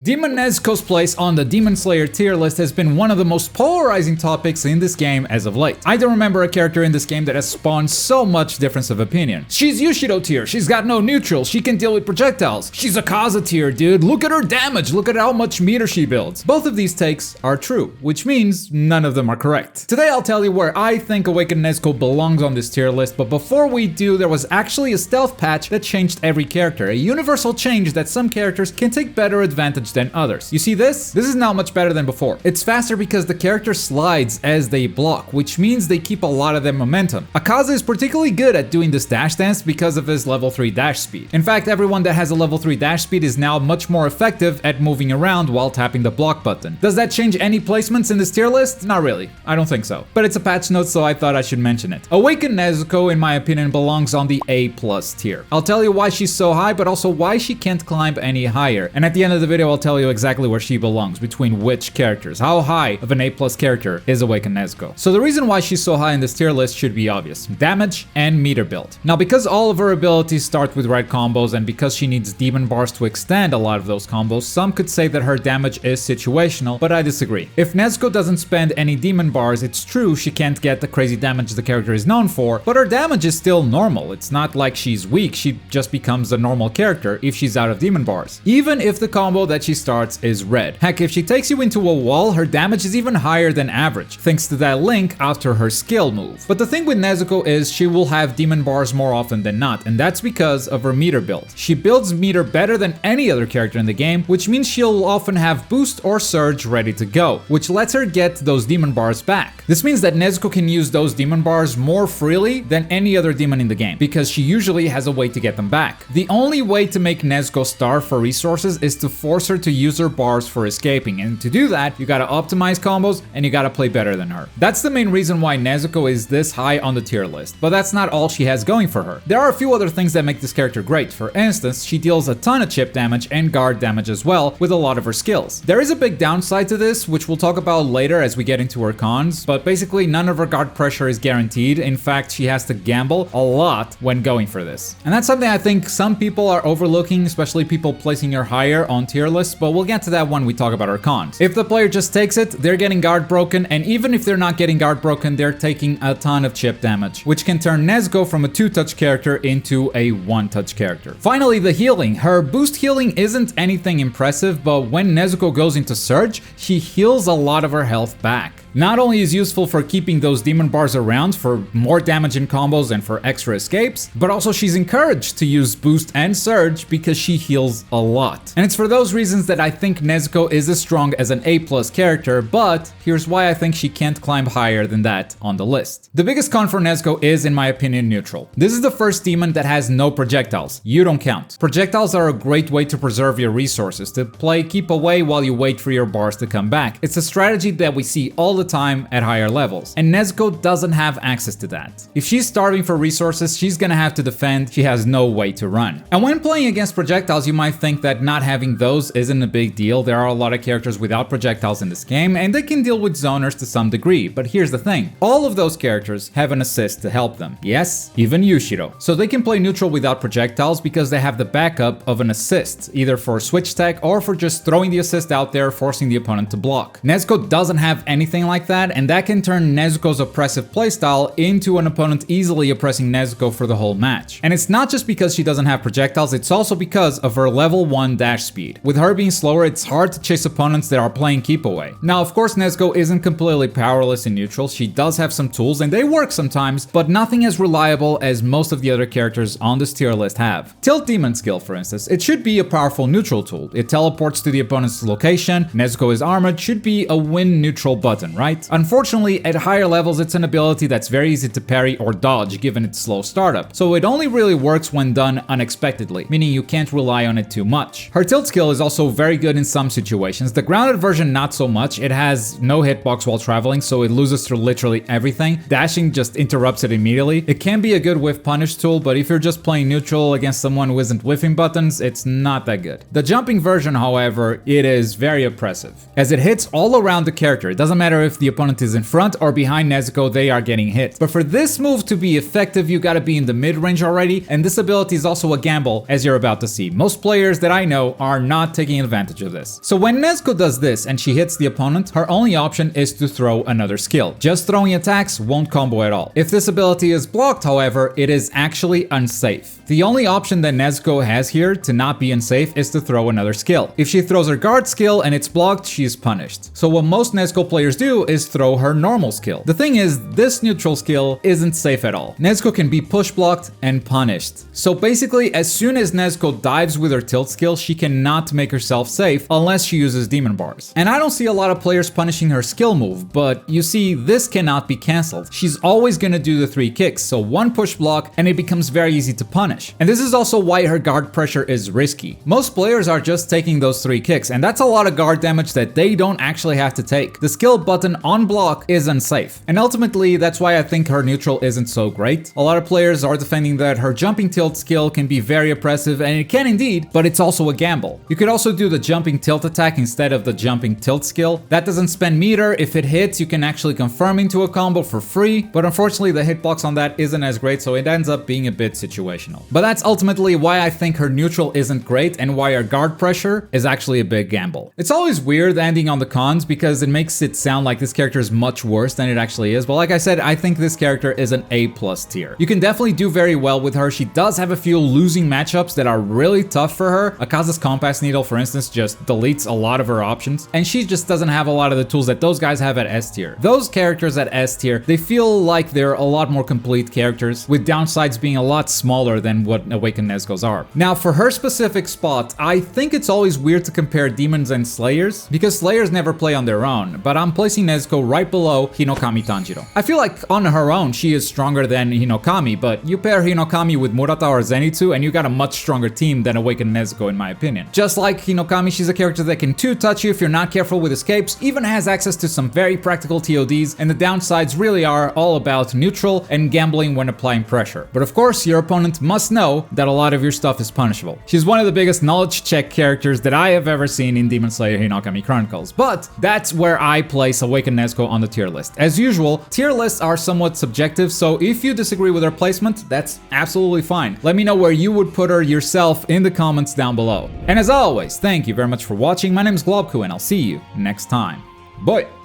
Demon Nezuko's place on the Demon Slayer tier list has been one of the most polarizing topics in this game as of late. I don't remember a character in this game that has spawned so much difference of opinion. She's Yushido tier, she's got no neutral, she can deal with projectiles. She's a Kaza tier, dude, look at her damage, look at how much meter she builds. Both of these takes are true, which means none of them are correct. Today I'll tell you where I think Awakened Nezuko belongs on this tier list, but before we do, there was actually a stealth patch that changed every character, a universal change that some characters can take better advantage than others. You see this? This is now much better than before. It's faster because the character slides as they block, which means they keep a lot of their momentum. Akaza is particularly good at doing this dash dance because of his level 3 dash speed. In fact, everyone that has a level 3 dash speed is now much more effective at moving around while tapping the block button. Does that change any placements in this tier list? Not really. I don't think so. But it's a patch note, so I thought I should mention it. Awakened Nezuko, in my opinion, belongs on the A+ tier. I'll tell you why she's so high, but also why she can't climb any higher. And at the end of the video, I'll tell you exactly where she belongs, between which characters. How high of an A+ character is Awakened Nezuko? So the reason why she's so high in this tier list should be obvious. Damage and meter build. Now, because all of her abilities start with red combos, and because she needs demon bars to extend a lot of those combos, some could say that her damage is situational, but I disagree. If Nezuko doesn't spend any demon bars, it's true she can't get the crazy damage the character is known for, but her damage is still normal. It's not like she's weak, she just becomes a normal character if she's out of demon bars. Even if the combo that she starts is red. Heck, if she takes you into a wall, her damage is even higher than average, thanks to that link after her skill move. But the thing with Nezuko is she will have demon bars more often than not, and that's because of her meter build. She builds meter better than any other character in the game, which means she'll often have boost or surge ready to go, which lets her get those demon bars back. This means that Nezuko can use those demon bars more freely than any other demon in the game, because she usually has a way to get them back. The only way to make Nezuko starve for resources is to force her to use her bars for escaping, and to do that, you gotta optimize combos and you gotta play better than her. That's the main reason why Nezuko is this high on the tier list, but that's not all she has going for her. There are a few other things that make this character great. For instance, she deals a ton of chip damage and guard damage as well with a lot of her skills. There is a big downside to this, which we'll talk about later as we get into her cons, but basically none of her guard pressure is guaranteed. In fact, she has to gamble a lot when going for this. And that's something I think some people are overlooking, especially people placing her higher on tier lists, but we'll get to that when we talk about her cons. If the player just takes it, they're getting guard broken, and even if they're not getting guard broken, they're taking a ton of chip damage, which can turn Nezuko from a 2-touch character into a 1-touch character. Finally, the healing. Her boost healing isn't anything impressive, but when Nezuko goes into surge, she heals a lot of her health back. Not only is useful for keeping those demon bars around for more damage in combos and for extra escapes, but also she's encouraged to use boost and surge because she heals a lot. And it's for those reasons that I think Nezuko is as strong as an A+ character, but here's why I think she can't climb higher than that on the list. The biggest con for Nezuko is, in my opinion, neutral. This is the first demon that has no projectiles. You don't count. Projectiles are a great way to preserve your resources, to play keep away while you wait for your bars to come back. It's a strategy that we see all the time at higher levels, and Nezuko doesn't have access to that. If she's starving for resources, she's gonna have to defend, she has no way to run. And when playing against projectiles, you might think that not having those isn't a big deal. There are a lot of characters without projectiles in this game, and they can deal with zoners to some degree, but here's the thing. All of those characters have an assist to help them. Yes, even Yushido. So they can play neutral without projectiles because they have the backup of an assist, either for switch tech or for just throwing the assist out there, forcing the opponent to block. Nezuko doesn't have anything like that, and that can turn Nezuko's oppressive playstyle into an opponent easily oppressing Nezuko for the whole match. And it's not just because she doesn't have projectiles, it's also because of her level 1 dash speed. With her being slower, it's hard to chase opponents that are playing keep away. Now, of course, Nezuko isn't completely powerless in neutral. She does have some tools, and they work sometimes, but nothing as reliable as most of the other characters on this tier list have. Tilt Demon skill, for instance, it should be a powerful neutral tool. It teleports to the opponent's location. Nezuko is armored, should be a win neutral button, right? Unfortunately, at higher levels, it's an ability that's very easy to parry or dodge given its slow startup, so it only really works when done unexpectedly, meaning you can't rely on it too much. Her tilt skill is also very good in some situations. The grounded version not so much. It has no hitbox while traveling, so it loses through literally everything. Dashing just interrupts it immediately. It can be a good whiff punish tool, but if you're just playing neutral against someone who isn't whiffing buttons, it's not that good. The jumping version, however, it is very oppressive, as it hits all around the character. It doesn't matter if the opponent is in front or behind Nezuko, they are getting hit. But for this move to be effective, you gotta be in the mid-range already, and this ability is also a gamble, as you're about to see. Most players that I know are not taking advantage of this. So when Nezuko does this and she hits the opponent, her only option is to throw another skill. Just throwing attacks won't combo at all. If this ability is blocked, however, it is actually unsafe. The only option that Nezuko has here to not be unsafe is to throw another skill. If she throws her guard skill and it's blocked, she is punished. So what most Nezuko players do is throw her normal skill. The thing is, this neutral skill isn't safe at all. Nezuko can be push blocked and punished. So basically, as soon as Nezuko dives with her tilt skill, she cannot make herself safe unless she uses demon bars. And I don't see a lot of players punishing her skill move, but you see, this cannot be cancelled. She's always gonna do the 3 kicks, so 1 push block and it becomes very easy to punish. And this is also why her guard pressure is risky. Most players are just taking those 3 kicks, and that's a lot of guard damage that they don't actually have to take. The skill button on block is unsafe. And ultimately, that's why I think her neutral isn't so great. A lot of players are defending that her jumping tilt skill can be very oppressive, and it can indeed, but it's also a gamble. You could also do the jumping tilt attack instead of the jumping tilt skill. That doesn't spend meter. If it hits, you can actually confirm into a combo for free, but unfortunately the hitbox on that isn't as great, so it ends up being a bit situational. But that's ultimately why I think her neutral isn't great and why her guard pressure is actually a big gamble. It's always weird ending on the cons because it makes it sound like this character is much worse than it actually is, but like I said, I think this character is an A+ tier. You can definitely do very well with her. She does have a few losing matchups that are really tough for her. Akaza's Compass Needle, for instance, just deletes a lot of her options, and she just doesn't have a lot of the tools that those guys have at S tier. Those characters at S tier, they feel like they're a lot more complete characters, with downsides being a lot smaller than what Awakened Nezuko's are. Now, for her specific spot, I think it's always weird to compare demons and slayers, because slayers never play on their own, but I'm placing Nezuko right below Hinokami Tanjiro. I feel like on her own, she is stronger than Hinokami, but you pair Hinokami with Murata or Zenitsu, and you got a much stronger team than Awakened Nezuko, in my opinion. Just like Hinokami, she's a character that can 2-touch you if you're not careful with escapes, even has access to some very practical TODs, and the downsides really are all about neutral and gambling when applying pressure. But of course, your opponent must know that a lot of your stuff is punishable. She's one of the biggest knowledge check characters that I have ever seen in Demon Slayer Hinokami Chronicles, but that's where I place Awakened Nezuko on the tier list. As usual, tier lists are somewhat subjective, so if you disagree with her placement, that's absolutely fine. Let me know where you would put her yourself in the comments down below. And as always, thank you very much for watching. My name is Globku, and I'll see you next time. Bye!